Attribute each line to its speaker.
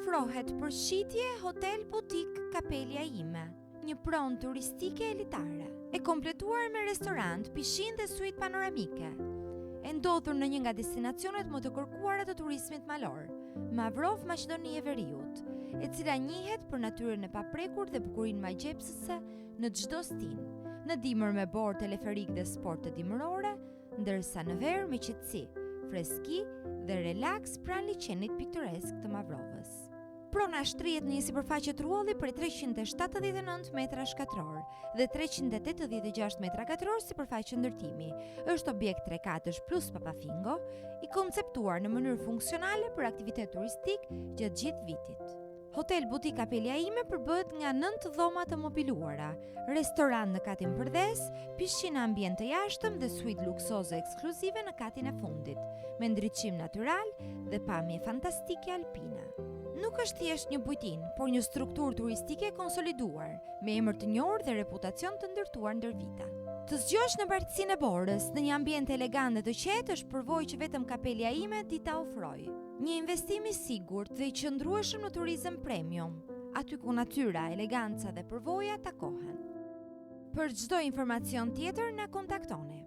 Speaker 1: ofrohet përshitje hotel butik Kapelia ime, një pronë turistike elitare, e kompletuar me restorant, pishinë dhe suite panoramike. E ndodhur në një nga destinacionet më të kërkuara të turizmit malor, Mavrov, Maqedonia e Veriut, e cila njihet për natyrën e paprekur dhe bukurinë magjepsëse në çdo stinë. Në dimër me borë teleferik dhe sporte dimërore, ndërsa në verë me qetësi, freski dhe relaks pranë liçenit piktoresk të Mavrovës. Prona shtrihet në një sipërfaqe truolli për 379 metra shkatror dhe 386 metra katror sipërfaqe ndërtimi. Është objekt 3 katësh plus papafingo, i konceptuar në mënyrë funksionale për aktivitet turistik gjatë gjithë vitit. Hotel Butik Kapelia ime përbëhet nga 9 dhoma të mobiluara, restorant në katin përdes, pishinë ambient të jashtëm dhe suite luksoze ekskluzive në katin e fundit, me ndriçim natyral dhe pamje fantastike alpine. Nuk është thjesht një bujtinë, por një strukturë turistike konsoliduar, me emër të njohur dhe reputacion të ndërtuar ndër vite. Të zgjosh në bartësinë e Borës, në një ambient elegant dhe të qetë, është përvojë që vetëm Kapelia ime di ta ofrojë. Një investim i sigurt dhe i qëndrueshëm në turizëm premium, aty ku natyra, eleganca dhe përvoja takohen. Për çdo informacion tjetër na kontaktoni.